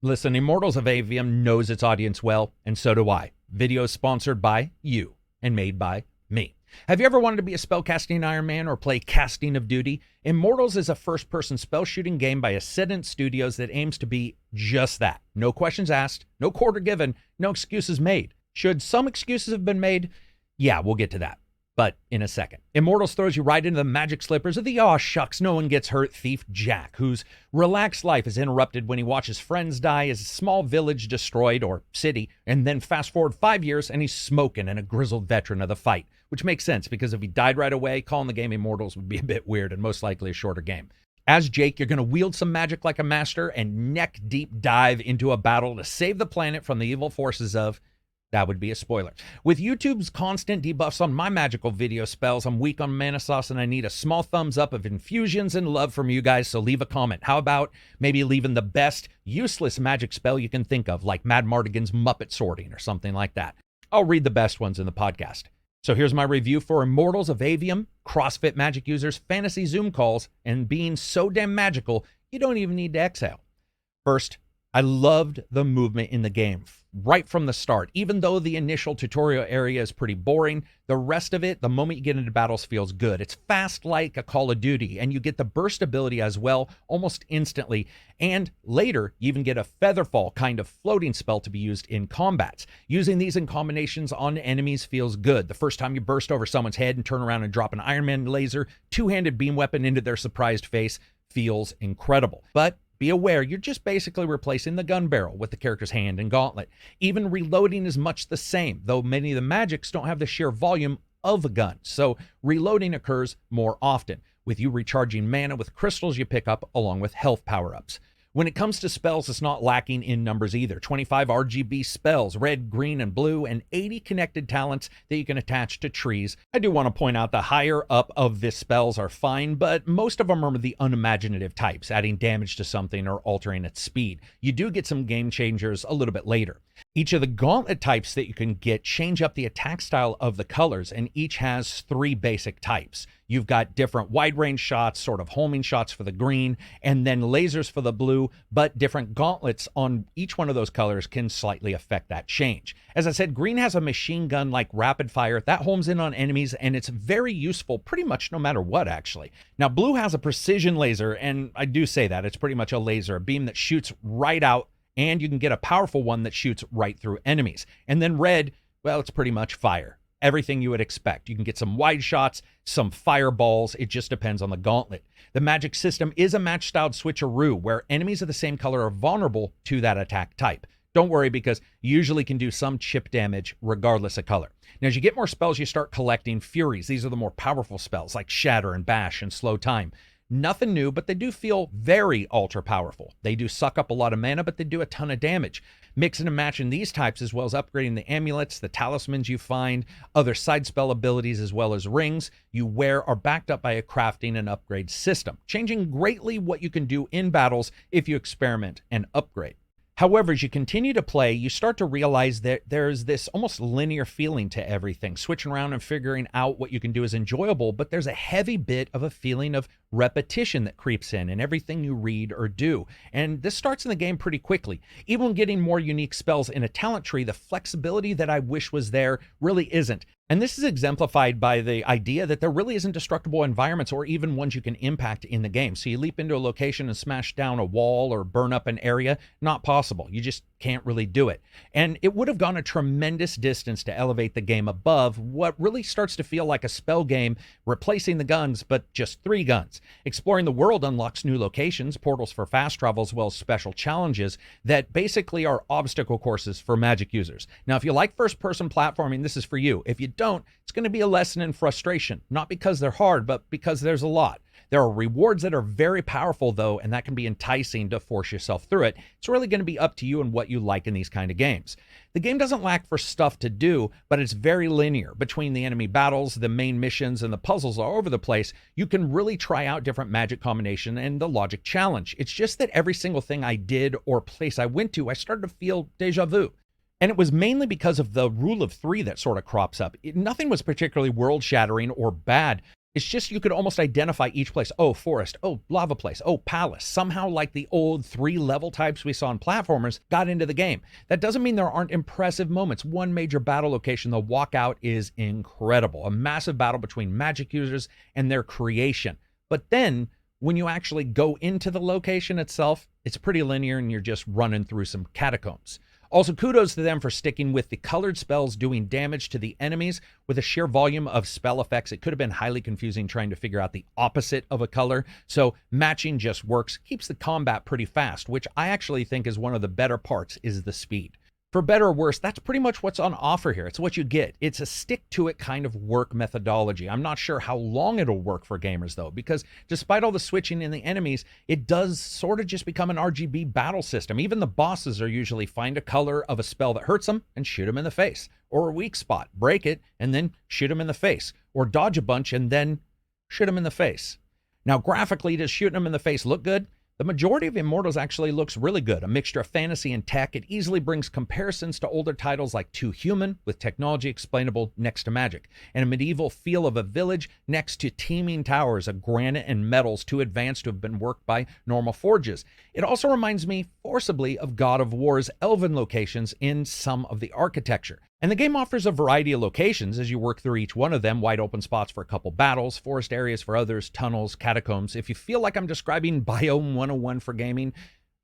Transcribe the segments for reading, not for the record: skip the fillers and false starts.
Listen, Immortals of Aveum knows its audience well, and so do I. Videos sponsored by you and made by me. Have you ever wanted to be a spellcasting Iron Man or play Casting of Duty? Immortals is a first-person spell shooting game by Ascendent Studios that aims to be just that. No questions asked, no quarter given, no excuses made. Should some excuses have been made? Yeah, we'll get to that, but in a second. Immortals throws you right into the magic slippers of the aw shucks, no one gets hurt thief Jack, whose relaxed life is interrupted when he watches friends die, his small village destroyed, or city, and then fast forward 5 years and he's smoking and a grizzled veteran of the fight, which makes sense because if he died right away, calling the game Immortals would be a bit weird and most likely a shorter game. As Jake, you're going to wield some magic like a master and neck deep dive into a battle to save the planet from the evil forces of... That would be a spoiler. With YouTube's constant debuffs on my magical video spells, I'm weak on mana sauce and I need a small thumbs up of infusions and love from you guys, so leave a comment. How about maybe leaving the best useless magic spell you can think of, like Mad Mardigan's Muppet Sorting or something like that. I'll read the best ones in the podcast. So here's my review for Immortals of Aveum, CrossFit magic users, fantasy Zoom calls, and being so damn magical, you don't even need to exhale. First, I loved the movement in the game right from the start. Even though the initial tutorial area is pretty boring, the rest of it, the moment you get into battles, feels good. It's fast like a Call of Duty, and you get the burst ability as well almost instantly. And later, you even get a Featherfall kind of floating spell to be used in combats. Using these in combinations on enemies feels good. The first time you burst over someone's head and turn around and drop an Iron Man laser, two-handed beam weapon into their surprised face feels incredible. But be aware, you're just basically replacing the gun barrel with the character's hand and gauntlet. Even reloading is much the same, though many of the magics don't have the sheer volume of a gun, so reloading occurs more often, with you recharging mana with crystals you pick up along with health power-ups. When it comes to spells, it's not lacking in numbers either. 25 RGB spells, red, green, and blue, and 80 connected talents that you can attach to trees. I do want to point out the higher up of the spells are fine, but most of them are the unimaginative types, adding damage to something or altering its speed. You do get some game changers a little bit later. Each of the gauntlet types that you can get change up the attack style of the colors, and each has 3 basic types. You've got different wide range shots, sort of homing shots for the green, and then lasers for the blue, but different gauntlets on each one of those colors can slightly affect that change. As I said, green has a machine gun like rapid fire that homes in on enemies, and it's very useful pretty much no matter what, actually. Now, blue has a precision laser, and I do say that, it's pretty much a laser, a beam that shoots right out, and you can get a powerful one that shoots right through enemies. And then red, well, it's pretty much fire. Everything you would expect. You can get some wide shots, some fireballs. It just depends on the gauntlet. The magic system is a match-styled switcheroo where enemies of the same color are vulnerable to that attack type. Don't worry, because you usually can do some chip damage regardless of color. Now, as you get more spells, you start collecting Furies. These are the more powerful spells like Shatter and Bash and Slow Time. Nothing new, but they do feel very ultra powerful. They do suck up a lot of mana, but they do a ton of damage. Mixing and matching these types, as well as upgrading the amulets, the talismans you find, other side spell abilities, as well as rings you wear, are backed up by a crafting and upgrade system, changing greatly what you can do in battles if you experiment and upgrade. However, as you continue to play, you start to realize that there's this almost linear feeling to everything. Switching around and figuring out what you can do is enjoyable, but there's a heavy bit of a feeling of repetition that creeps in everything you read or do. And this starts in the game pretty quickly. Even when getting more unique spells in a talent tree, the flexibility that I wish was there really isn't. And this is exemplified by the idea that there really isn't destructible environments or even ones you can impact in the game. So you leap into a location and smash down a wall or burn up an area, not possible. You just can't really do it. And it would have gone a tremendous distance to elevate the game above what really starts to feel like a spell game, replacing the guns, but just 3 guns. Exploring the world unlocks new locations, portals for fast travel, as well as special challenges that basically are obstacle courses for magic users. Now, if you like first-person platforming, this is for you. If you don't, it's going to be a lesson in frustration, not because they're hard, but because there's a lot. There are rewards that are very powerful, though, and that can be enticing to force yourself through it. It's really going to be up to you and what you like in these kind of games. The game doesn't lack for stuff to do, but it's very linear. Between the enemy battles, the main missions, and the puzzles all over the place, you can really try out different magic combination and the logic challenge. It's just that every single thing I did or place I went to, I started to feel deja vu. And it was mainly because of the rule of 3 that sort of crops up. Nothing was particularly world-shattering or bad, It's just you could almost identify each place. Oh, forest. Oh, lava place. Oh, palace. Somehow, like the old 3-level types we saw in platformers, got into the game. That doesn't mean there aren't impressive moments. One major battle location, the walkout, is incredible. A massive battle between magic users and their creation. But then, when you actually go into the location itself, it's pretty linear and you're just running through some catacombs. Also, kudos to them for sticking with the colored spells doing damage to the enemies. With a sheer volume of spell effects, it could have been highly confusing trying to figure out the opposite of a color. So matching just works, keeps the combat pretty fast, which I actually think is one of the better parts, is the speed. For better or worse, that's pretty much what's on offer here. It's what you get. It's a stick-to-it kind of work methodology. I'm not sure how long it'll work for gamers, though, because despite all the switching in the enemies, it does sort of just become an RGB battle system. Even the bosses are usually find a color of a spell that hurts them and shoot them in the face, or a weak spot, break it, and then shoot them in the face, or dodge a bunch and then shoot them in the face. Now, graphically, does shooting them in the face look good? The majority of Immortals actually looks really good, a mixture of fantasy and tech. It easily brings comparisons to older titles like Too Human, with technology explainable next to magic, and a medieval feel of a village next to teeming towers of granite and metals too advanced to have been worked by normal forges. It also reminds me forcibly of God of War's elven locations in some of the architecture. And the game offers a variety of locations as you work through each one of them, wide open spots for a couple battles, forest areas for others, tunnels, catacombs. If you feel like I'm describing Biome 101 for gaming,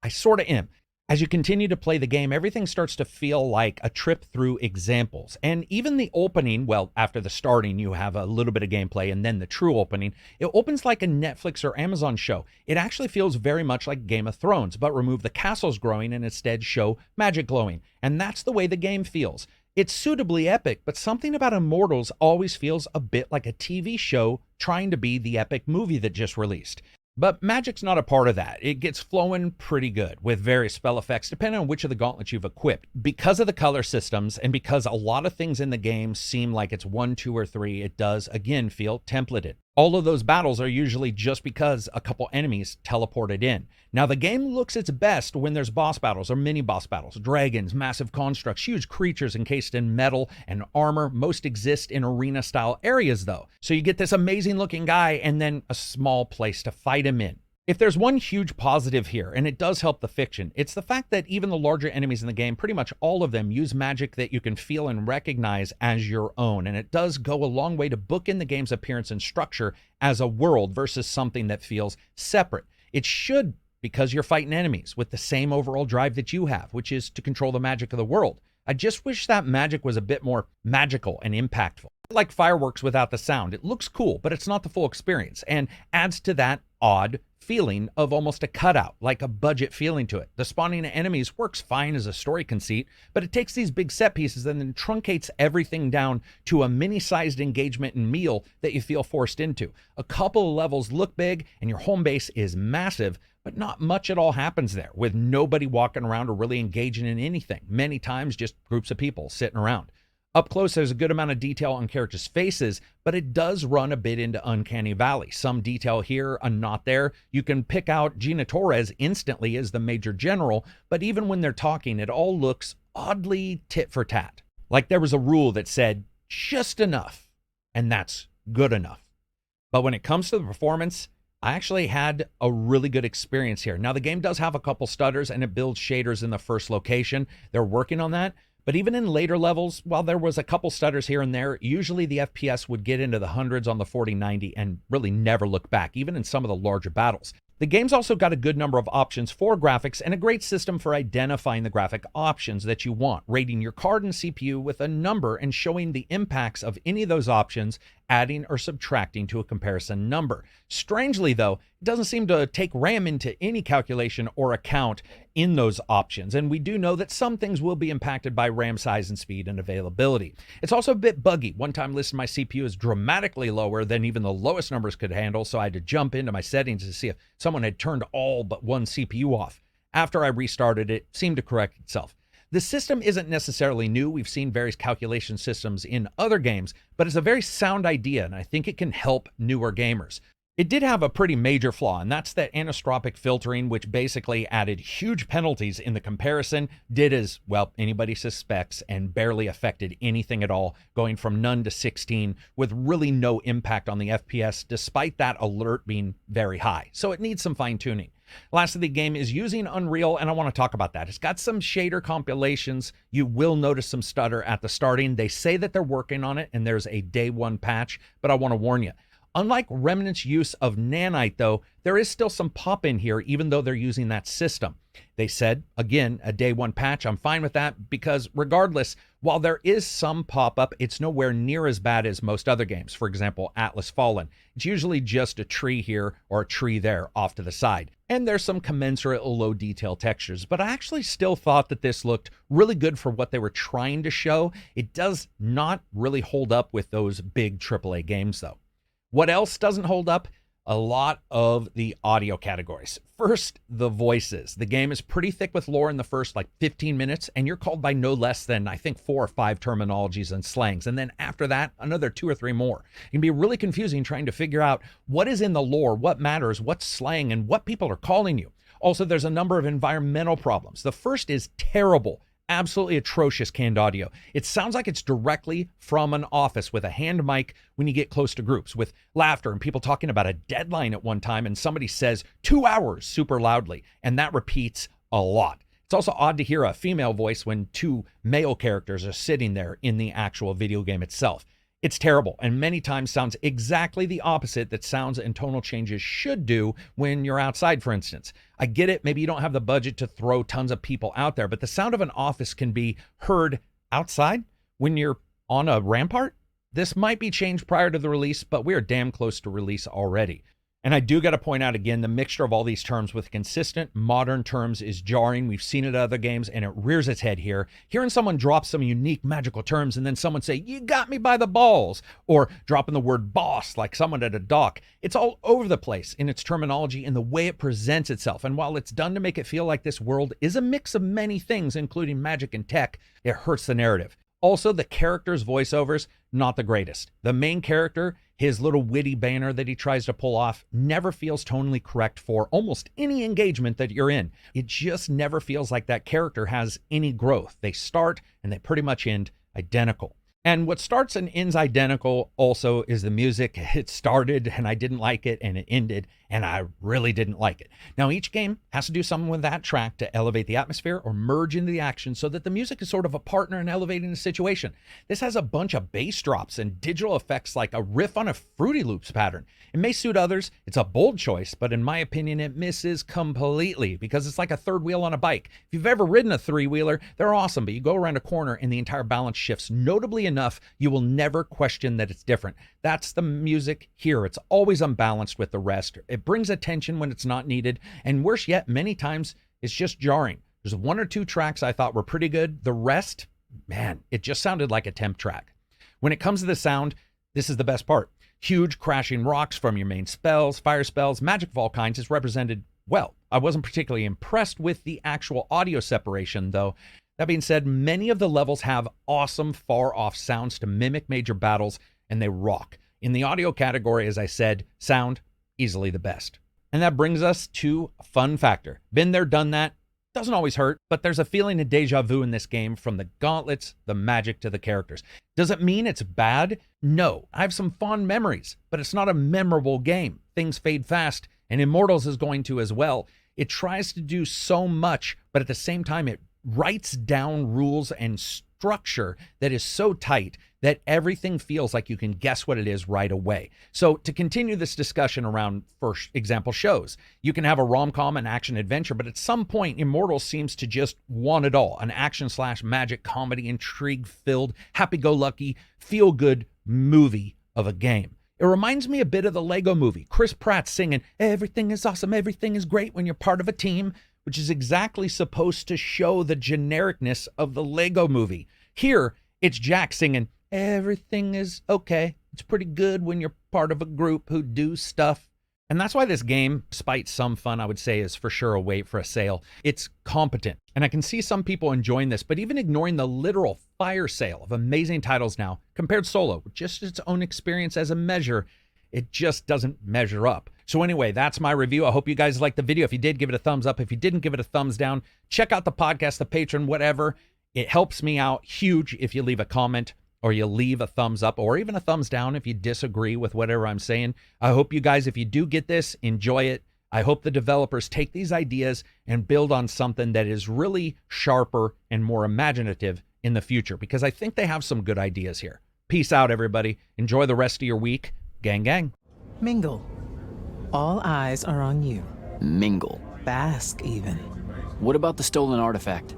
I sort of am. As you continue to play the game, everything starts to feel like a trip through examples. And even the opening, well, after the starting, you have a little bit of gameplay, and then the true opening, it opens like a Netflix or Amazon show. It actually feels very much like Game of Thrones, but remove the castles growing and instead show magic glowing. And that's the way the game feels. It's suitably epic, but something about Immortals always feels a bit like a TV show trying to be the epic movie that just released. But magic's not a part of that. It gets flowing pretty good with various spell effects depending on which of the gauntlets you've equipped. Because of the color systems and because a lot of things in the game seem like it's 1, 2, or 3, it does again feel templated. All of those battles are usually just because a couple enemies teleported in. Now the game looks its best when there's boss battles or mini boss battles, dragons, massive constructs, huge creatures encased in metal and armor. Most exist in arena style areas though. So you get this amazing looking guy and then a small place to fight him in. If there's one huge positive here, and it does help the fiction, it's the fact that even the larger enemies in the game, pretty much all of them, use magic that you can feel and recognize as your own. And it does go a long way to book in the game's appearance and structure as a world versus something that feels separate. It should, because you're fighting enemies with the same overall drive that you have, which is to control the magic of the world. I just wish that magic was a bit more magical and impactful. Like fireworks without the sound. It looks cool, but it's not the full experience, and adds to that odd feeling of almost a cutout, like a budget feeling to it. The spawning of enemies works fine as a story conceit, but it takes these big set pieces and then truncates everything down to a mini-sized engagement and meal that you feel forced into. A couple of levels look big and your home base is massive, but not much at all happens there, with nobody walking around or really engaging in anything. Many times just groups of people sitting around. Up close, there's a good amount of detail on characters' faces, but it does run a bit into Uncanny Valley. Some detail here and not there. You can pick out Gina Torres instantly as the Major General, but even when they're talking, it all looks oddly tit for tat. Like there was a rule that said just enough, and that's good enough. But when it comes to the performance, I actually had a really good experience here. Now, the game does have a couple stutters, and it builds shaders in the first location. They're working on that. But even in later levels, while there was a couple stutters here and there, usually the FPS would get into the hundreds on the 4090 and really never look back, even in some of the larger battles. The game's also got a good number of options for graphics and a great system for identifying the graphic options that you want, rating your card and CPU with a number and showing the impacts of any of those options, adding or subtracting to a comparison number. Strangely though, it doesn't seem to take RAM into any calculation or account in those options, and we do know that some things will be impacted by RAM size and speed and availability. It's also a bit buggy. One time listed my CPU is dramatically lower than even the lowest numbers could handle, so I had to jump into my settings to see if someone had turned all but one CPU off. After I restarted it, seemed to correct itself. The system isn't necessarily new. We've seen various calculation systems in other games, but it's a very sound idea, and I think it can help newer gamers. It did have a pretty major flaw, and that's that anisotropic filtering, which basically added huge penalties in the comparison, did as, well, anybody suspects, and barely affected anything at all, going from none to 16 with really no impact on the FPS, despite that alert being very high. So it needs some fine-tuning. Lastly, the game is using Unreal, and I want to talk about that. It's got some shader compilations. You will notice some stutter at the starting. They say that they're working on it, and there's a day one patch, but I want to warn you. Unlike Remnant's use of Nanite, though, there is still some pop in here, even though they're using that system. They said, again, a day one patch. I'm fine with that because regardless, while there is some pop-up, it's nowhere near as bad as most other games. For example, Atlas Fallen. It's usually just a tree here or a tree there off to the side. And there's some commensurate low detail textures, but I actually still thought that this looked really good for what they were trying to show. It does not really hold up with those big AAA games, though. What else doesn't hold up? A lot of the audio categories. First, the voices. The game is pretty thick with lore in the first 15 minutes, and you're called by no less than, I think, 4 or 5 terminologies and slangs. And then after that, another 2 or 3 more. It can be really confusing trying to figure out what is in the lore, what matters, what's slang, and what people are calling you. Also, there's a number of environmental problems. The first is terrible. Absolutely atrocious canned audio. It sounds like it's directly from an office with a hand mic when you get close to groups, with laughter and people talking about a deadline at one time, and somebody says 2 hours super loudly, and that repeats a lot. It's also odd to hear a female voice when 2 male characters are sitting there in the actual video game itself. It's terrible, and many times sounds exactly the opposite that sounds and tonal changes should do when you're outside, for instance. I get it, maybe you don't have the budget to throw tons of people out there, but the sound of an office can be heard outside when you're on a rampart. This might be changed prior to the release, but we're damn close to release already. And I do got to point out again, the mixture of all these terms with consistent modern terms is jarring. We've seen it in other games, and it rears its head here. Hearing someone drop some unique magical terms and then someone say, "You got me by the balls," or dropping the word boss like someone at a dock. It's all over the place in its terminology and the way it presents itself. And while it's done to make it feel like this world is a mix of many things, including magic and tech, it hurts the narrative. Also, the characters' voiceovers, not the greatest. The main character, his little witty banner that he tries to pull off, never feels tonally correct for almost any engagement that you're in. It just never feels like that character has any growth. They start and they pretty much end identical. And what starts and ends identical also is the music. It started and I didn't like it, and it ended and I really didn't like it. Now, each game has to do something with that track to elevate the atmosphere or merge into the action so that the music is sort of a partner in elevating the situation. This has a bunch of bass drops and digital effects like a riff on a Fruity Loops pattern. It may suit others. It's a bold choice, but in my opinion, it misses completely because it's like a third wheel on a bike. If you've ever ridden a 3-wheeler, they're awesome, but you go around a corner and the entire balance shifts notably enough, you will never question that it's different. That's the music here. It's always unbalanced with the rest. It brings attention when it's not needed, and worse yet, many times it's just jarring. There's 1 or 2 tracks I thought were pretty good. The rest, man, it just sounded like a temp track. When it comes to the sound, this is the best part. Huge crashing rocks from your main spells, fire spells, magic of all kinds is represented well. I wasn't particularly impressed with the actual audio separation, though. That being said, many of the levels have awesome far-off sounds to mimic major battles, and they rock. In the audio category, as I said, sound, easily the best. And that brings us to a fun factor. Been there, done that. Doesn't always hurt, but there's a feeling of deja vu in this game, from the gauntlets, the magic, to the characters. Does it mean it's bad? No. I have some fond memories, but it's not a memorable game. Things fade fast, and Immortals is going to as well. It tries to do so much, but at the same time, it writes down rules and structure that is so tight that everything feels like you can guess what it is right away. So to continue this discussion around, for example, shows, you can have a rom-com, an action-adventure, but at some point, Immortals seems to just want it all. An action/magic, comedy, intrigue-filled, happy-go-lucky, feel-good movie of a game. It reminds me a bit of the Lego movie. Chris Pratt singing, "Everything is awesome, everything is great when you're part of a team," which is exactly supposed to show the genericness of the Lego movie. Here, it's Jack singing, "Everything is okay. It's pretty good when you're part of a group who do stuff." And that's why this game, despite some fun, I would say is for sure a wait for a sale. It's competent. And I can see some people enjoying this, but even ignoring the literal fire sale of amazing titles now, compared solo with just its own experience as a measure, it just doesn't measure up. So anyway, that's my review. I hope you guys liked the video. If you did, give it a thumbs up. If you didn't, give it a thumbs down. Check out the podcast, the Patreon, whatever. It helps me out huge if you leave a comment or you leave a thumbs up or even a thumbs down if you disagree with whatever I'm saying. I hope you guys, if you do get this, enjoy it. I hope the developers take these ideas and build on something that is really sharper and more imaginative in the future, because I think they have some good ideas here. Peace out, everybody. Enjoy the rest of your week. Gang, gang. Mingle. All eyes are on you. Mingle. Bask, even. What about the stolen artifact?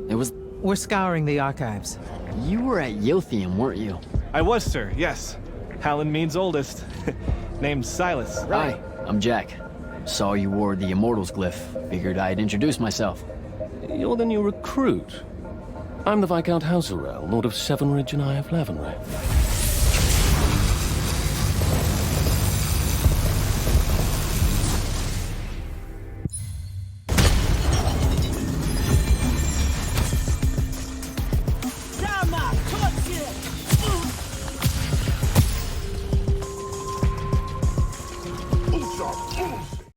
We're scouring the archives. You were at Yothium, weren't you? I was, sir, yes. Hallen means oldest. Named Silas. Hi, I'm Jack. Saw you wore the Immortals glyph. Figured I'd introduce myself. You're the new recruit. I'm the Viscount Hauserel, Lord of Severnridge and Eye of Lavenray.